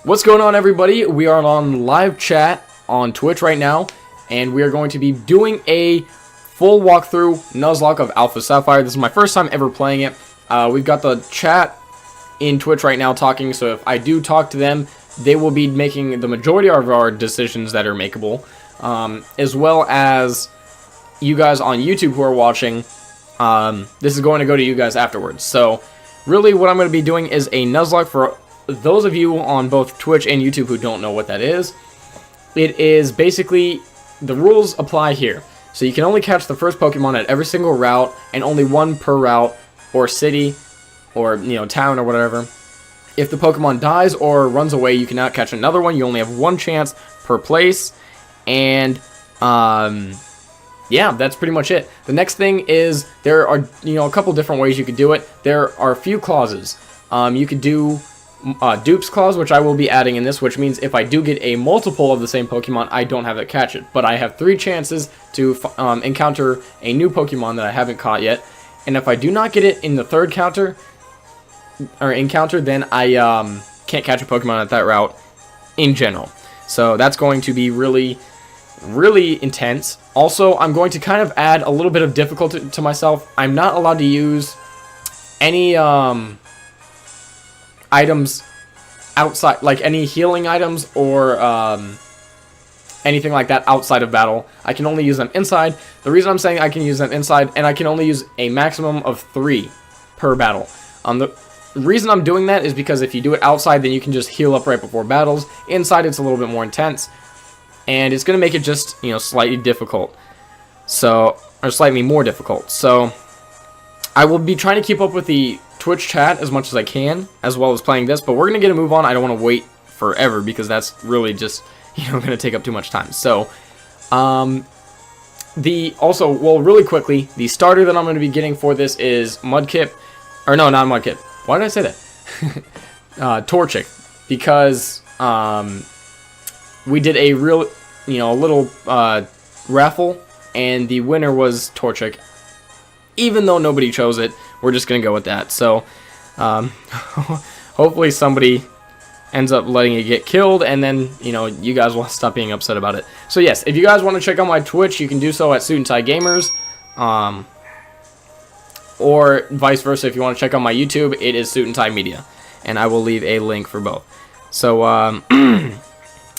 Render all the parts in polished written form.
What's going on, everybody? We are on live chat on Twitch right now, and we are going to be doing a full walkthrough Nuzlocke of Alpha Sapphire. This is my first time ever playing it. We've got the chat in Twitch right now talking, so if I do talk to them, they will be making the majority of our decisions that are makeable, as well as you guys on YouTube who are watching. This is going to go to you guys afterwards. So really what I'm going to be doing is a Nuzlocke. For those of you on both Twitch and YouTube who don't know what that is, it is basically, the rules apply here. So you can only catch the first Pokemon at every single route, and only one per route or city or, town or whatever. If the Pokemon dies or runs away, you cannot catch another one. You only have one chance per place. And yeah, that's pretty much it. The next thing is there are, a couple different ways you could do it. There are a few clauses. You could do dupes clause, which I will be adding in this, which means if I do get a multiple of the same Pokemon, I don't have to catch it. But I have 3 chances to encounter a new Pokemon that I haven't caught yet. And if I do not get it in the third encounter, then I can't catch a Pokemon at that route in general. So that's going to be really intense. Also, I'm going to kind of add a little bit of difficulty to myself. I'm not allowed to use any items outside, like any healing items or anything like that outside of battle. I can only use them inside. The reason I'm saying I can use them inside, and I can only use a maximum of 3 per battle. The reason I'm doing that is because if you do it outside, then you can just heal up right before battles. Inside, it's a little bit more intense, and it's going to make it just, slightly difficult. So, or slightly more difficult. So, I will be trying to keep up with the Twitch chat as much as I can, as well as playing this, but we're going to get a move on. I don't want to wait forever, because that's really just, going to take up too much time. So, really quickly, the starter that I'm going to be getting for this is Mudkip, or no, not Mudkip. Why did I say that? Torchic, because, we did a real, a little, raffle, and the winner was Torchic. Even though nobody chose it, we're just going to go with that. So, hopefully somebody ends up letting it get killed, and then, you guys will stop being upset about it. So, yes, if you guys want to check out my Twitch, you can do so at Suit and Tie Gamers. Or vice versa, if you want to check out my YouTube, it is Suit and Tie Media. And I will leave a link for both. So,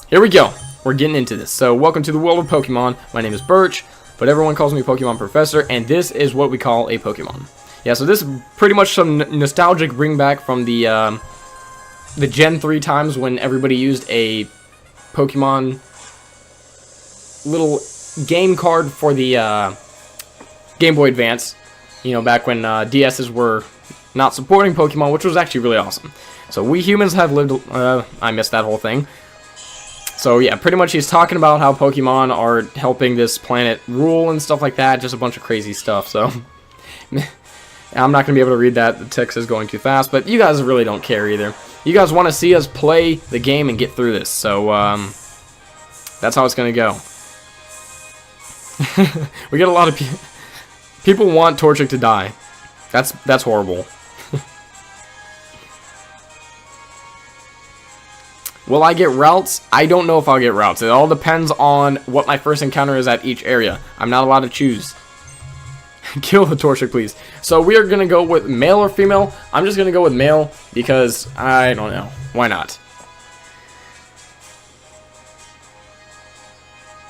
here we go. We're getting into this. So, welcome to the world of Pokemon. My name is Birch, but everyone calls me Pokemon Professor, and this is what we call a Pokemon. Yeah, so this is pretty much some nostalgic bring back from the Gen 3 times when everybody used a Pokemon little game card for the Game Boy Advance. Back when DSs were not supporting Pokemon, which was actually really awesome. So we humans have lived, I missed that whole thing. So yeah, pretty much he's talking about how Pokemon are helping this planet rule and stuff like that. Just a bunch of crazy stuff, so I'm not going to be able to read that. The text is going too fast, but you guys really don't care either. You guys want to see us play the game and get through this, so that's how it's going to go. We get a lot of people want Torchic to die. That's horrible. Will I get routes? I don't know if I'll get routes. It all depends on what my first encounter is at each area. I'm not allowed to choose. Kill the Torchic, please. So we are going to go with male or female. I'm just going to go with male because I don't know. Why not?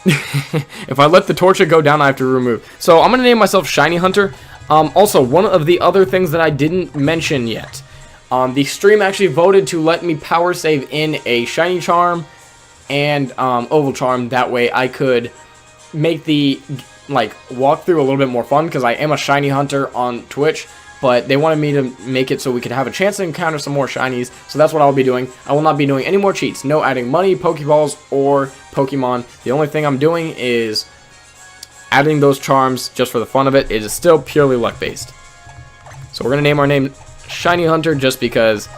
If I let the Torchic go down, I have to remove. So I'm going to name myself Shiny Hunter. Also, one of the other things that I didn't mention yet. The stream actually voted to let me power save in a Shiny Charm and Oval Charm. That way I could make the walkthrough a little bit more fun, because I am a Shiny Hunter on Twitch, but they wanted me to make it so we could have a chance to encounter some more Shinies, so that's what I'll be doing. I will not be doing any more cheats. No adding money, Pokeballs, or Pokemon. The only thing I'm doing is adding those charms just for the fun of it. It is still purely luck-based. So we're going to name our name Shiny Hunter just because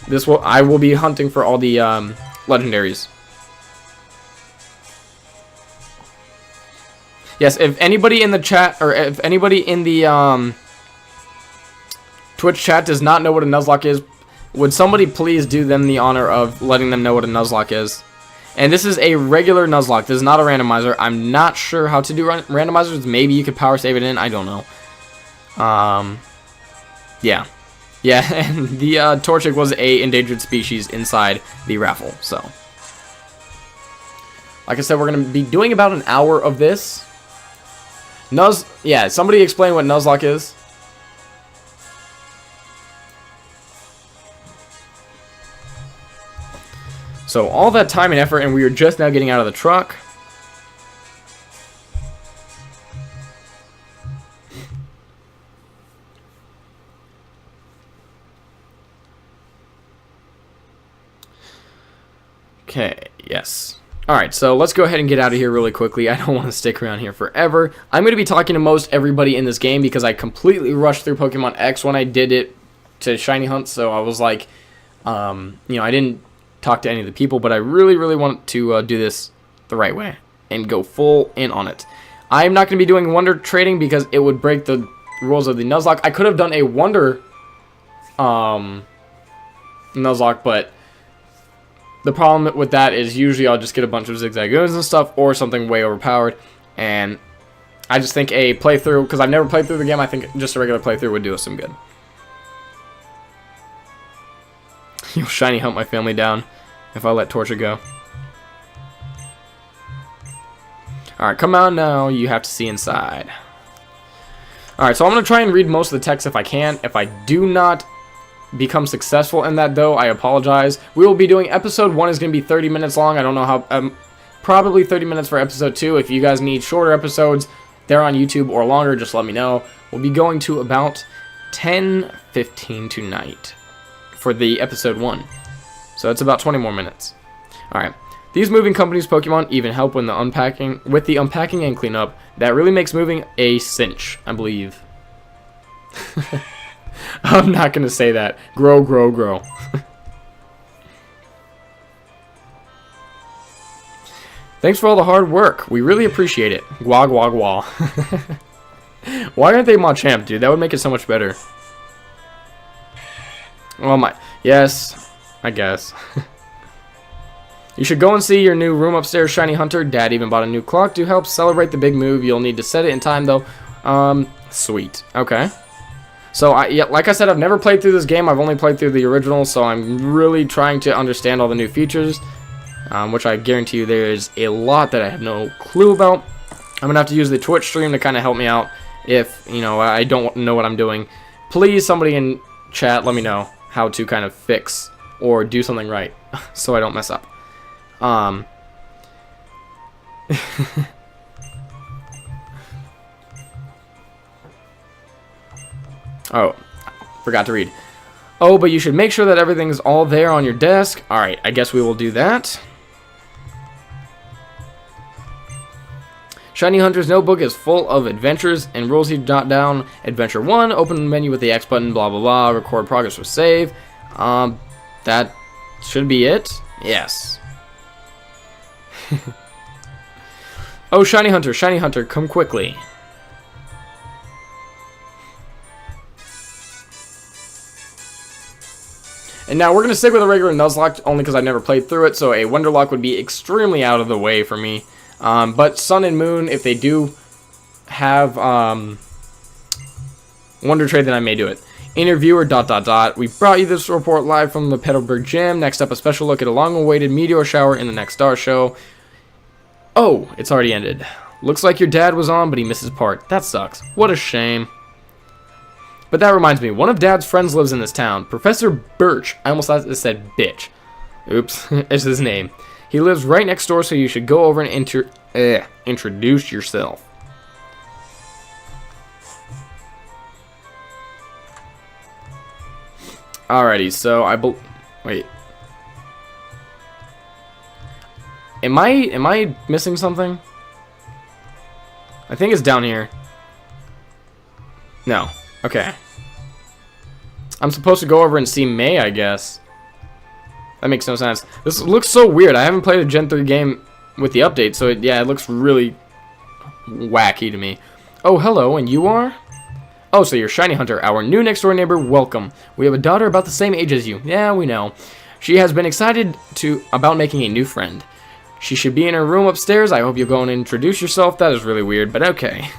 I will be hunting for all the legendaries. Yes, if anybody in the chat, or if anybody in the Twitch chat does not know what a Nuzlocke is, would somebody please do them the honor of letting them know what a Nuzlocke is? And this is a regular Nuzlocke. This is not a randomizer. I'm not sure how to do randomizers. Maybe you could power save it in. I don't know. Yeah. Yeah, and the Torchic was a endangered species inside the raffle, so. Like I said, we're going to be doing about an hour of this. Yeah, somebody explain what Nuzlocke is. So all that time and effort, and we are just now getting out of the truck. Okay, yes. Alright, so let's go ahead and get out of here really quickly. I don't want to stick around here forever. I'm going to be talking to most everybody in this game because I completely rushed through Pokemon X when I did it to Shiny Hunt, so I was like, you know, I didn't talk to any of the people, but I really, really want to do this the right way and go full in on it. I'm not going to be doing Wonder trading because it would break the rules of the Nuzlocke. I could have done a Wonder Nuzlocke, but the problem with that is usually I'll just get a bunch of Zigzagoons and stuff or something way overpowered, and I just think a playthrough, because I've never played through the game, I think just a regular playthrough would do us some good. You'll Shiny Hunt my family down if I let Torchic go. Alright, come on now. You have to see inside. Alright, so I'm going to try and read most of the text if I can. If I do not become successful in that, though, I apologize. We will be doing episode 1 is going to be 30 minutes long. I don't know how... probably 30 minutes for episode 2. If you guys need shorter episodes, they're on YouTube or longer, just let me know. We'll be going to about 10:15 tonight for the episode 1. So it's about 20 more minutes. Alright. These moving companies Pokemon even help with the unpacking and cleanup. That really makes moving a cinch, I believe. I'm not going to say that. Grow, grow, grow. Thanks for all the hard work. We really appreciate it. Gwa, gwa, gwa. Why aren't they Machamp, dude? That would make it so much better. Oh my, yes, I guess. You should go and see your new room upstairs, Shiny Hunter. Dad even bought a new clock to help celebrate the big move. You'll need to set it in time, though. Sweet. Okay. So, yeah, like I said, I've never played through this game. I've only played through the original, so I'm really trying to understand all the new features, which I guarantee you there is a lot that I have no clue about. I'm going to have to use the Twitch stream to kind of help me out if, you know, I don't know what I'm doing. Please, somebody in chat, let me know how to kind of fix or do something right so I don't mess up. Oh, forgot to read. Oh, but you should make sure that everything's all there on your desk. Alright, I guess we will do that. Shiny Hunter's notebook is full of adventures and rules you jot down. Adventure 1, open the menu with the X button, blah blah blah, record progress or save. That should be it. Yes. Oh, Shiny Hunter, come quickly. And now we're going to stick with a regular Nuzlocke only because I've never played through it, so a Wonderlock would be extremely out of the way for me. But Sun and Moon, if they do have Wonder Trade, then I may do it. Interviewer ... We brought you this report live from the Petalburg Gym. Next up, a special look at a long-awaited meteor shower in the next star show. Oh, it's already ended. Looks like your dad was on, but he missed his part. That sucks. What a shame. But that reminds me, one of Dad's friends lives in this town. Professor Birch. I almost thought it said bitch. Oops, it's his name. He lives right next door, so you should go over and introduce yourself. Alrighty, so wait. Am I missing something? I think it's down here. No. Okay. I'm supposed to go over and see May, I guess. That makes no sense. This looks so weird. I haven't played a Gen 3 game with the update, so yeah, it looks really wacky to me. Oh, hello, and you are? Oh, so you're Shiny Hunter, our new next-door neighbor. Welcome. We have a daughter about the same age as you. Yeah, we know. She has been excited about making a new friend. She should be in her room upstairs. I hope you'll go and introduce yourself. That is really weird, but okay.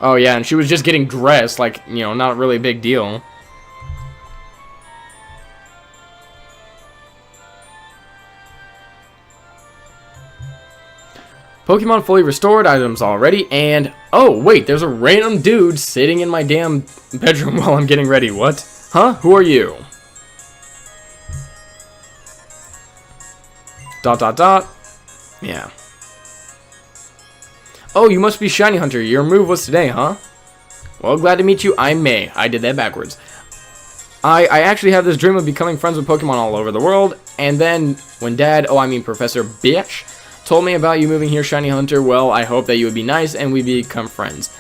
Oh, yeah, and she was just getting dressed, like, you know, not really a big deal. Pokemon fully restored, items already, and... Oh, wait, there's a random dude sitting in my damn bedroom while I'm getting ready. What? Huh? Who are you? Dot, dot, dot. Yeah. Oh, you must be Shiny Hunter. Your move was today, huh? Well, glad to meet you. I'm May. I did that backwards. I actually have this dream of becoming friends with Pokemon all over the world, and then when Professor Bitch told me about you moving here, Shiny Hunter, well, I hope that you would be nice and we become friends.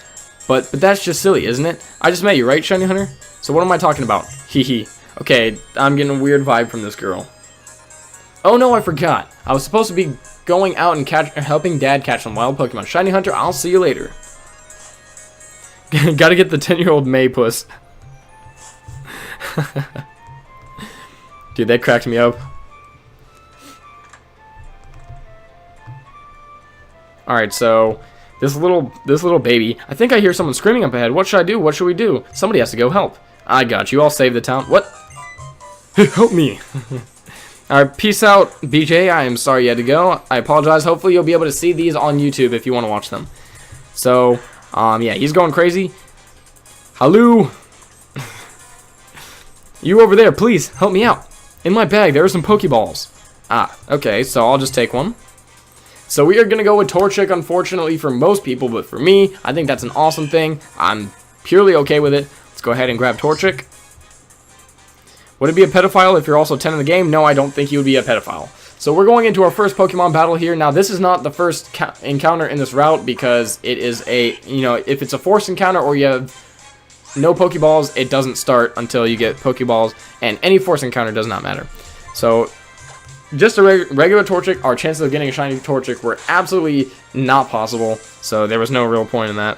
But that's just silly, isn't it? I just met you, right, Shiny Hunter? So what am I talking about? Hee. Okay, I'm getting a weird vibe from this girl. Oh no, I forgot. I was supposed to be going out and helping Dad catch some wild Pokemon. Shiny Hunter, I'll see you later. Gotta get the 10-year-old May puss. Dude, that cracked me up. Alright, so this little baby. I think I hear someone screaming up ahead. What should I do? What should we do? Somebody has to go help. I got you. I'll save the town. What? Help me. Alright, peace out, BJ. I am sorry you had to go. I apologize. Hopefully you'll be able to see these on YouTube if you want to watch them. So, yeah, he's going crazy. Hello. You over there, please help me out. In my bag, there are some Pokeballs. Ah, okay, so I'll just take one. So we are going to go with Torchic, unfortunately, for most people, but for me, I think that's an awesome thing. I'm purely okay with it. Let's go ahead and grab Torchic. Would it be a pedophile if you're also 10 in the game? No, I don't think he would be a pedophile. So we're going into our first Pokemon battle here. Now, this is not the first encounter in this route because it is a, you know, if it's a forced encounter or you have no Pokeballs, it doesn't start until you get Pokeballs, and any forced encounter does not matter. So just a regular Torchic, our chances of getting a shiny Torchic were absolutely not possible, so there was no real point in that.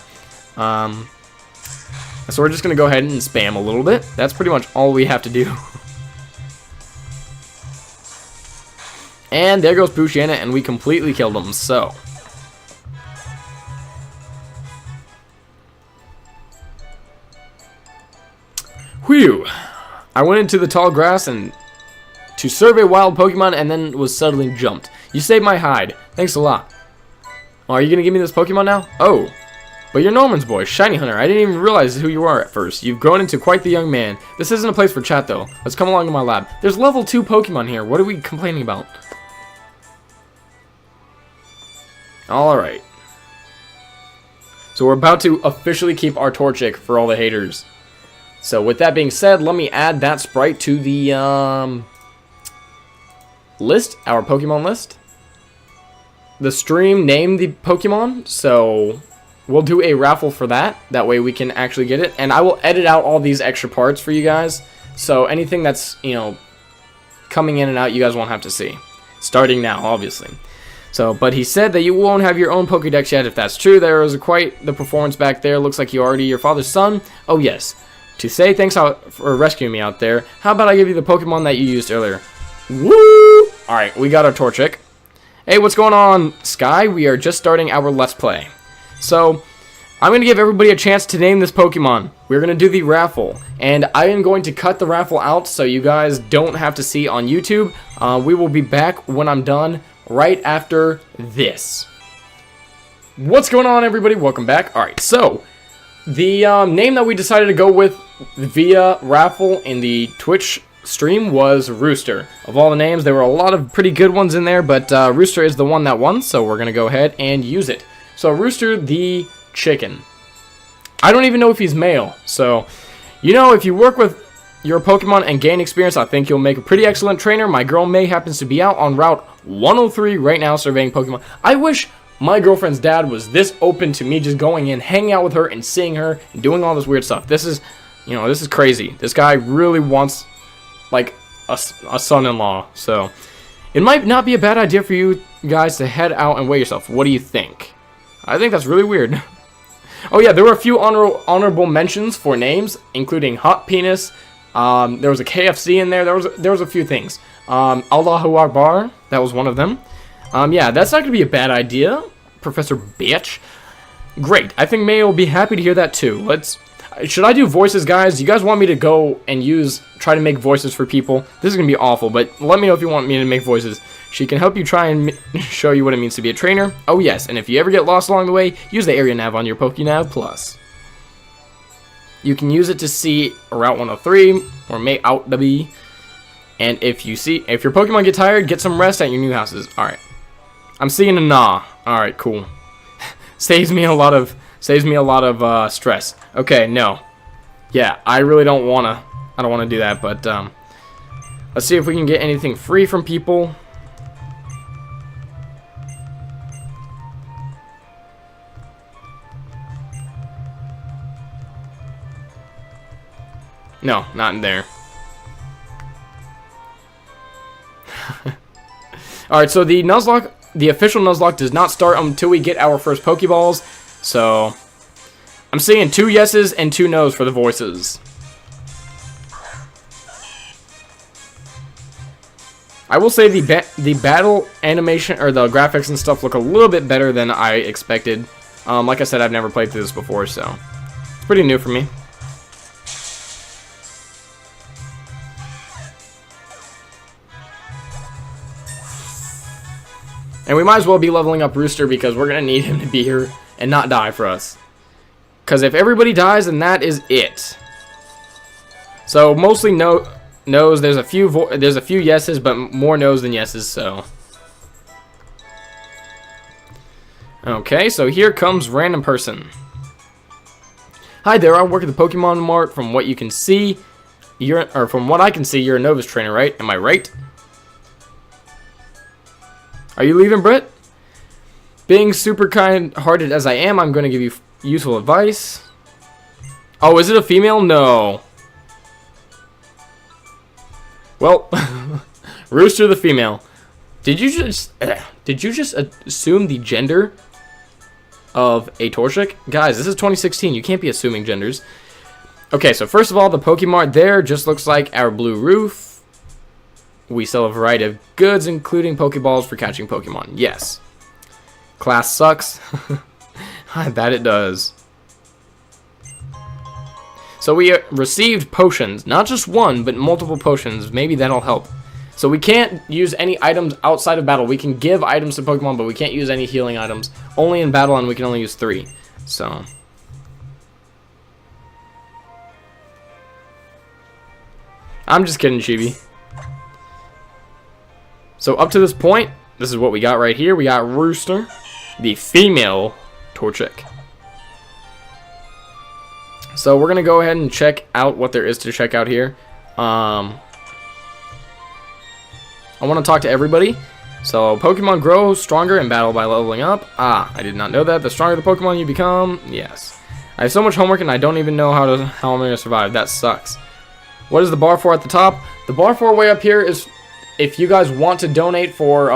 So we're just going to go ahead and spam a little bit. That's pretty much all we have to do. And there goes Poochyena, and we completely killed him, so. Whew. I went into the tall grass and to survey wild Pokemon and then was suddenly jumped. You saved my hide. Thanks a lot. Oh, are you going to give me this Pokemon now? Oh. But you're Norman's boy, Shiny Hunter. I didn't even realize who you are at first. You've grown into quite the young man. This isn't a place for chat, though. Let's come along to my lab. There's level 2 Pokemon here. What are we complaining about? Alright. So we're about to officially keep our Torchic for all the haters. So with that being said, let me add that sprite to the list, our Pokemon list. The stream named the Pokemon, so we'll do a raffle for that. That way we can actually get it. And I will edit out all these extra parts for you guys. So anything that's, you know, coming in and out, you guys won't have to see. Starting now, obviously. So, but he said that you won't have your own Pokédex yet. If that's true, there is quite the performance back there. Looks like you're already your father's son. Oh, yes. To say thanks for rescuing me out there, how about I give you the Pokemon that you used earlier? Woo! Alright, we got our Torchic. Hey, what's going on, Sky? We are just starting our Let's Play. So, I'm going to give everybody a chance to name this Pokemon. We're going to do the raffle. And I am going to cut the raffle out so you guys don't have to see on YouTube. We will be back when I'm done right after this. What's going on, everybody? Welcome back. Alright, so the name that we decided to go with via raffle in the Twitch stream was Rooster. Of all the names, there were a lot of pretty good ones in there, but Rooster is the one that won, so we're going to go ahead and use it. So Rooster the chicken. I don't even know if he's male, so, you know, if you work with your Pokemon and gain experience, I think you'll make a pretty excellent trainer. My girl May happens to be out on Route 103 right now surveying Pokemon. I wish my girlfriend's dad was this open to me just going in, hanging out with her, and seeing her, and doing all this weird stuff. This is, you know, this is crazy. This guy really wants, like, a son-in-law. So, It might not be a bad idea for you guys to head out and weigh yourself. What do you think? I think that's really weird. Oh yeah, there were a few honorable mentions for names, including Hot Penis. There was a KFC in there. There was a few things. Allahu Akbar, that was one of them. Yeah, that's not gonna be a bad idea, Professor Bitch. Great. I think May will be happy to hear that too. Should I do voices, guys? Do you guys want me to go and try to make voices for people? This is gonna be awful, but let me know if you want me to make voices. She can help you try and show you what it means to be a trainer. Oh yes, and if you ever get lost along the way, use the area nav on your PokéNav Plus. You can use it to see Route 103 or May out to be. And if your Pokemon get tired, get some rest at your new houses. All right, I'm seeing a nah. All right, cool. saves me a lot of stress. Okay, no. Yeah, I really don't wanna do that, but let's see if we can get anything free from people. No, not in there. Alright, so the Nuzlocke, the official Nuzlocke does not start until we get our first Pokeballs. So, I'm seeing 2 yeses and 2 nos for the voices. I will say the battle animation, or the graphics and stuff, look a little bit better than I expected. Like I said, I've never played through this before, so it's pretty new for me. And we might as well be leveling up Rooster because we're going to need him to be here and not die for us. Because if everybody dies, then that is it. So mostly no's. There's a few yeses, but more no's than yeses. So okay, so here comes random person. Hi there, I work at the Pokemon Mart. From what you can see, from what I can see, you're a novice trainer, right? Am I right? Are you leaving, Britt? Being super kind-hearted as I am, I'm going to give you useful advice. Oh, is it a female? No. Well, Rooster the female. Did you just assume the gender of a Torchic? Guys, this is 2016. You can't be assuming genders. Okay, so first of all, the Pokemart there just looks like our blue roof. We sell a variety of goods, including Pokeballs for catching Pokemon. Yes. Class sucks. I bet it does. So we received potions. Not just one, but multiple potions. Maybe that'll help. So we can't use any items outside of battle. We can give items to Pokemon, but we can't use any healing items. Only in battle, and we can only use 3. So I'm just kidding, Chibi. So up to this point, this is what we got right here. We got Rooster, the female Torchic. So we're going to go ahead and check out what there is to check out here. I want to talk to everybody. So Pokemon grow stronger in battle by leveling up. Ah, I did not know that. The stronger the Pokemon you become. Yes. I have so much homework and I don't even know how I'm going to survive. That sucks. What is the bar for at the top? The bar for way up here is... If you guys want to donate for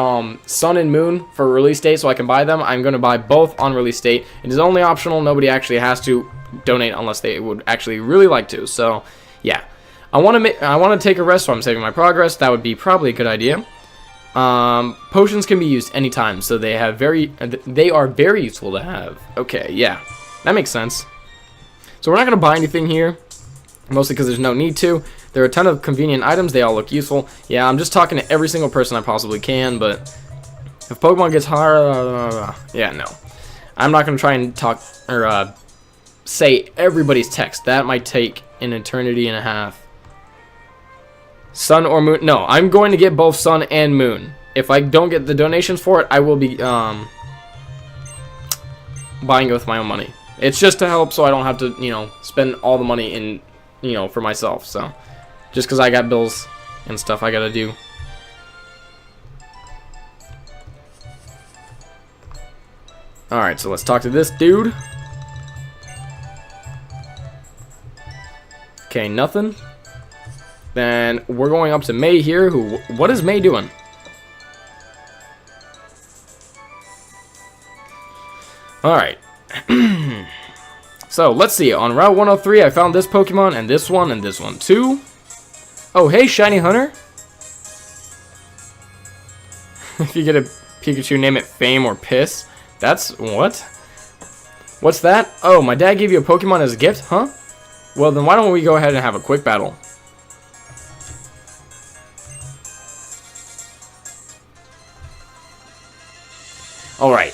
Sun and Moon for release date so I can buy them, I'm going to buy both on release date. It is only optional. Nobody actually has to donate unless they would actually really like to. So, yeah. I want to take a rest so I'm saving my progress. That would be probably a good idea. Potions can be used anytime, so they are very useful to have. Okay, yeah. That makes sense. So we're not going to buy anything here, mostly because there's no need to. There are a ton of convenient items. They all look useful. Yeah, I'm just talking to every single person I possibly can, but if Pokemon gets hard, yeah, no. I'm not going to try and talk or say everybody's text. That might take an eternity and a half. Sun or Moon? No, I'm going to get both Sun and Moon. If I don't get the donations for it, I will be buying it with my own money. It's just to help so I don't have to, spend all the money in, for myself, so... Just because I got bills and stuff I gotta do. Alright, so let's talk to this dude. Okay, nothing. Then we're going up to May here. What is May doing? Alright. So, let's see. On Route 103, I found this Pokemon, and this one too. Oh, hey, Shiny Hunter. If you get a Pikachu, name it Fame or Piss. That's... what? What's that? Oh, my dad gave you a Pokemon as a gift? Huh? Well, then why don't we go ahead and have a quick battle? Alright.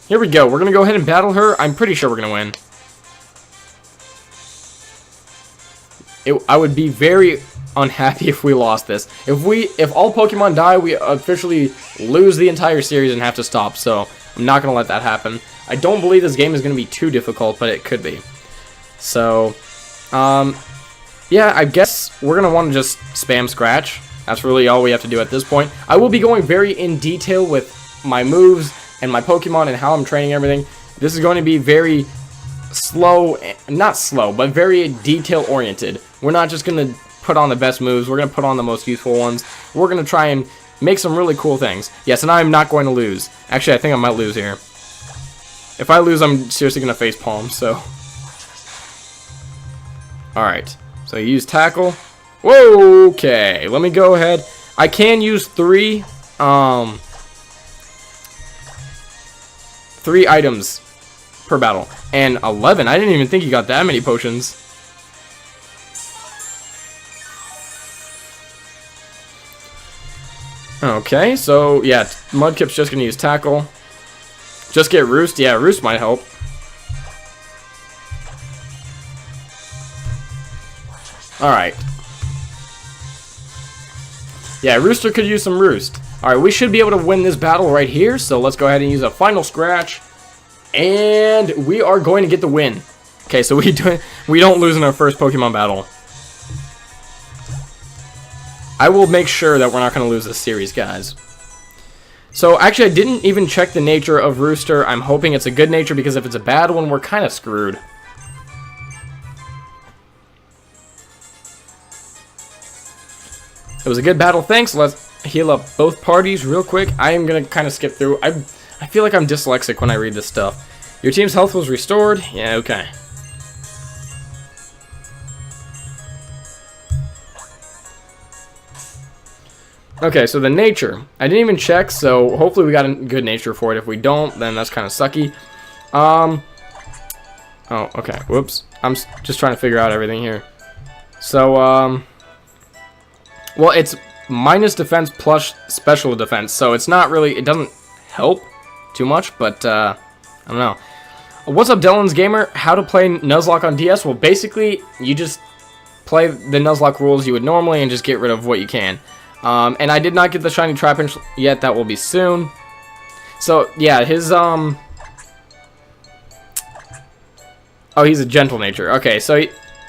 Here we go. We're going to go ahead and battle her. I'm pretty sure we're going to win. I would be very unhappy if we lost this. If all Pokemon die, we officially lose the entire series and have to stop. So I'm not gonna let that happen. I don't believe this game is gonna be too difficult, but it could be. So, yeah, I guess we're gonna want to just spam Scratch. That's really all we have to do at this point. I will be going very in detail with my moves and my Pokemon and how I'm training everything. This is going to be very slow, not slow, but very detail oriented. We're not just gonna put on the best moves, we're gonna put on the most useful ones. We're gonna try and make some really cool things. Yes, and I'm not going to lose. Actually, I think I might lose here. If I lose, I'm seriously gonna face palm, so. Alright, so you use Tackle. Whoa, okay, let me go ahead. I can use three items per battle. And 11, I didn't even think you got that many potions. Okay, so yeah, Mudkip's just gonna use Tackle. Just get Roost. Yeah, Roost might help. Alright. Yeah, Rooster could use some Roost. Alright, we should be able to win this battle right here, so let's go ahead and use a final Scratch. And we are going to get the win. Okay, so we don't lose in our first Pokemon battle. I will make sure that we're not going to lose this series, guys. So, actually, I didn't even check the nature of Rooster. I'm hoping it's a good nature, because if it's a bad one, we're kind of screwed. It was a good battle, thanks. Let's heal up both parties real quick. I am going to kind of skip through. I feel like I'm dyslexic when I read this stuff. Your team's health was restored? Yeah, okay. Okay, so the nature. I didn't even check, so hopefully we got a good nature for it. If we don't, then that's kind of sucky. Oh, okay. Whoops. I'm just trying to figure out everything here. So, well, it's minus defense plus special defense, so it's not really, it doesn't help too much, but, I don't know. What's up, Dylan's Gamer? How to play Nuzlocke on DS? Well, basically, you just play the Nuzlocke rules you would normally and just get rid of what you can. And I did not get the shiny Trapinch yet. That will be soon. So, yeah, his, oh, he's a gentle nature. Okay, so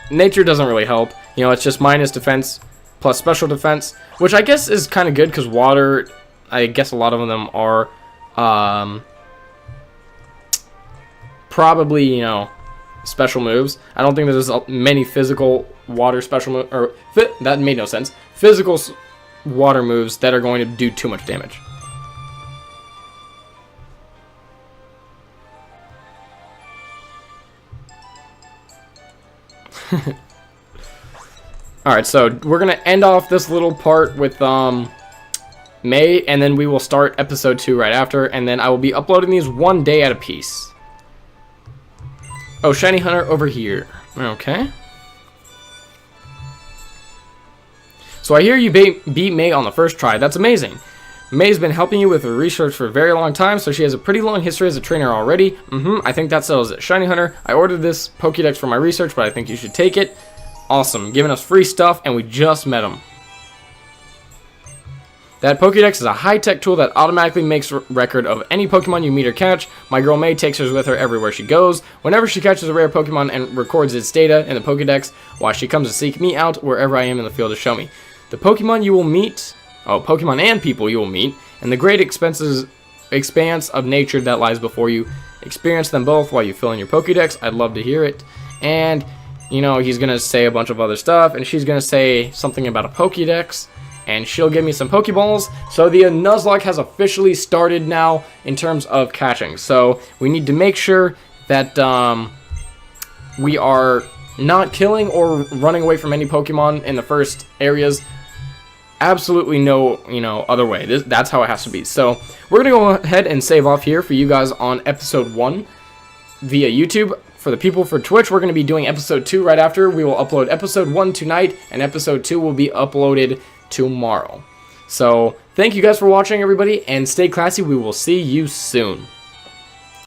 nature doesn't really help. You know, it's just minus defense plus special defense, which I guess is kind of good because water, I guess a lot of them are, probably, you know, special moves. I don't think there's many physical water special moves, or, that made no sense. Physical water moves that are going to do too much damage. Alright, so we're gonna end off this little part with May, and then we will start episode 2 right after, and then I will be uploading these one day at a piece. Oh, Shiny Hunter over here. Okay. So I hear you beat May on the first try. That's amazing. May's been helping you with her research for a very long time, so she has a pretty long history as a trainer already. I think that settles it. Shiny Hunter, I ordered this Pokédex for my research, but I think you should take it. Awesome. Giving us free stuff, and we just met him. That Pokédex is a high-tech tool that automatically makes record of any Pokemon you meet or catch. My girl May takes hers with her everywhere she goes. Whenever she catches a rare Pokemon and records its data in the Pokédex, while she comes to seek me out wherever I am in the field to show me. The Pokemon you will meet, Pokemon and people you will meet, and the great expanse of nature that lies before you. Experience them both while you fill in your Pokédex. I'd love to hear it. And, you know, he's going to say a bunch of other stuff, and she's going to say something about a Pokédex. and she'll give me some Pokeballs. So the Nuzlocke has officially started now in terms of catching. So we need to make sure that we are not killing or running away from any Pokemon in the first areas. Absolutely no, other way. That's how it has to be. So we're going to go ahead and save off here for you guys on episode 1 via YouTube. For the people for Twitch, we're going to be doing episode 2 right after. We will upload episode 1 tonight, and episode 2 will be uploaded tomorrow. So thank you guys for watching, everybody, and stay classy. We will see you soon.